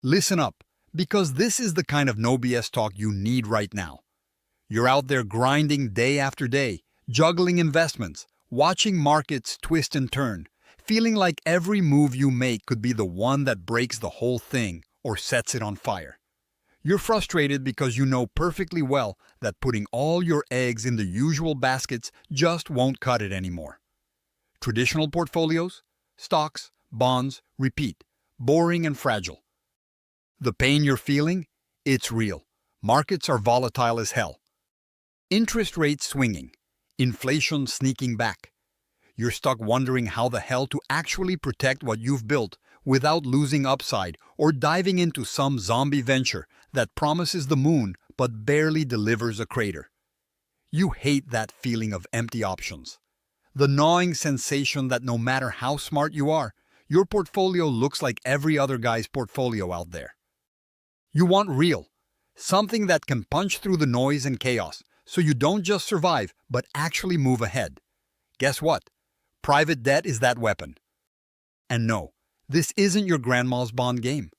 Listen up, because this is the kind of no BS talk you need right now. You're out there grinding day after day, juggling investments, watching markets twist and turn, feeling like every move you make could be the one that breaks the whole thing or sets it on fire. You're frustrated because you know perfectly well that putting all your eggs in the usual baskets just won't cut it anymore. Traditional portfolios, stocks, bonds, repeat, boring and fragile. The pain you're feeling? It's real. Markets are volatile as hell. Interest rates swinging, inflation sneaking back. You're stuck wondering how the hell to actually protect what you've built without losing upside or diving into some zombie venture that promises the moon but barely delivers a crater. You hate that feeling of empty options. The gnawing sensation that no matter how smart you are, your portfolio looks like every other guy's portfolio out there. You want real, something that can punch through the noise and chaos so you don't just survive but actually move ahead. Guess what? Private debt is that weapon. And no, this isn't your grandma's bond game.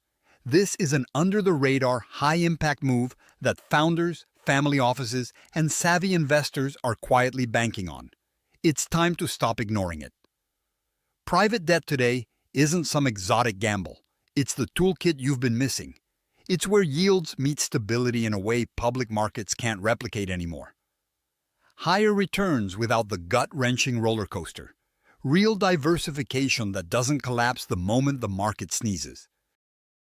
This is an under-the-radar, high-impact move that founders, family offices, and savvy investors are quietly banking on. It's time to stop ignoring it. Private debt today isn't some exotic gamble. It's the toolkit you've been missing. It's where yields meet stability in a way public markets can't replicate anymore. Higher returns without the gut-wrenching roller coaster. Real diversification that doesn't collapse the moment the market sneezes.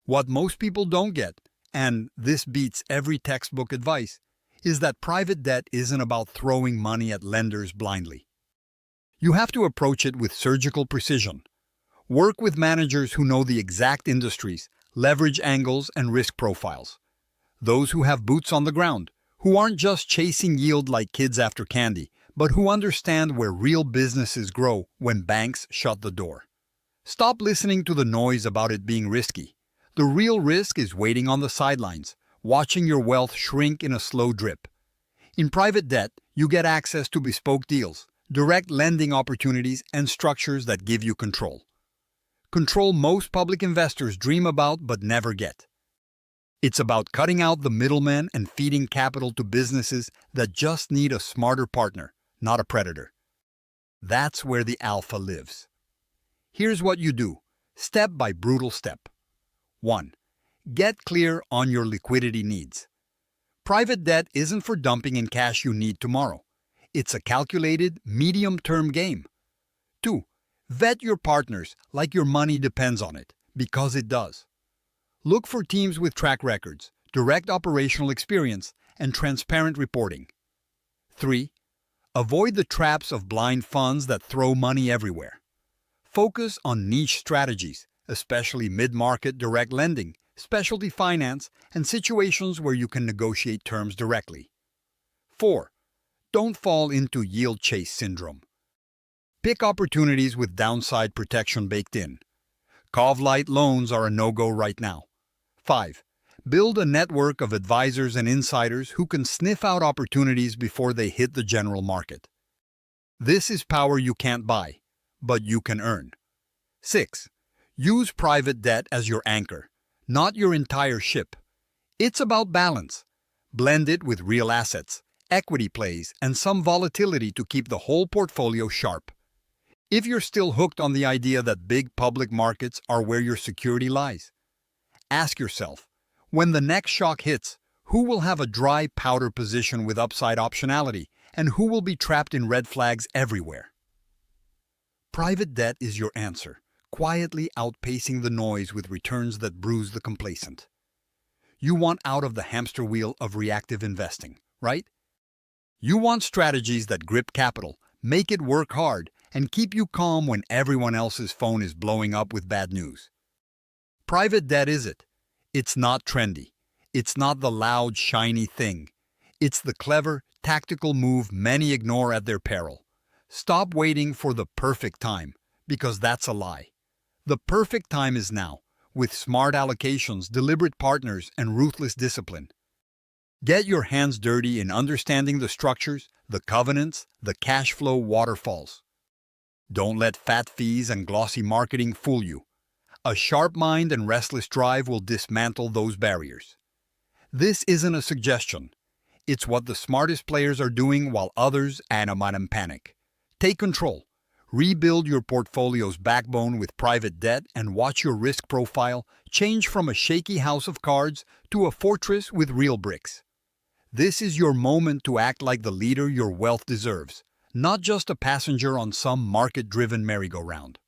What most people don't get, and this beats every textbook advice, is that private debt isn't about throwing money at lenders blindly. You have to approach it with surgical precision. Work with managers who know the exact industries, leverage angles, and risk profiles. Those who have boots on the ground, who aren't just chasing yield like kids after candy, but who understand where real businesses grow when banks shut the door. Stop listening to the noise about it being risky. The real risk is waiting on the sidelines, watching your wealth shrink in a slow drip. In private debt, you get access to bespoke deals, direct lending opportunities, and structures that give you control. Control most public investors dream about but never get. It's about cutting out the middlemen and feeding capital to businesses that just need a smarter partner, not a predator. That's where the alpha lives. Here's what you do, step by brutal step. 1. Get clear on your liquidity needs. Private debt isn't for dumping in cash you need tomorrow. It's a calculated, medium-term game. 2. Vet your partners like your money depends on it, because it does. Look for teams with track records, direct operational experience, and transparent reporting. 3. Avoid the traps of blind funds that throw money everywhere. Focus on niche strategies, especially mid-market direct lending, specialty finance, and situations where you can negotiate terms directly. 4. Don't fall into yield chase syndrome. Pick opportunities with downside protection baked in. Cov-light loans are a no-go right now. 5. Build a network of advisors and insiders who can sniff out opportunities before they hit the general market. This is power you can't buy, but you can earn. 6. Use private debt as your anchor, not your entire ship. It's about balance. Blend it with real assets, equity plays, and some volatility to keep the whole portfolio sharp. If you're still hooked on the idea that big public markets are where your security lies, ask yourself, when the next shock hits, who will have a dry powder position with upside optionality, and who will be trapped in red flags everywhere? Private debt is your answer, quietly outpacing the noise with returns that bruise the complacent. You want out of the hamster wheel of reactive investing, right? You want strategies that grip capital, make it work hard, and keep you calm when everyone else's phone is blowing up with bad news. Private debt is it. It's not trendy. It's not the loud, shiny thing. It's the clever, tactical move many ignore at their peril. Stop waiting for the perfect time, because that's a lie. The perfect time is now, with smart allocations, deliberate partners, and ruthless discipline. Get your hands dirty in understanding the structures, the covenants, the cash flow waterfalls. Don't let fat fees and glossy marketing fool you. A sharp mind and restless drive will dismantle those barriers. This isn't a suggestion. It's what the smartest players are doing while others animate and panic. Take control. Rebuild your portfolio's backbone with private debt and watch your risk profile change from a shaky house of cards to a fortress with real bricks. This is your moment to act like the leader your wealth deserves, not just a passenger on some market-driven merry-go-round.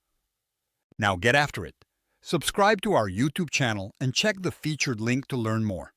Now get after it. Subscribe to our YouTube channel and check the featured link to learn more.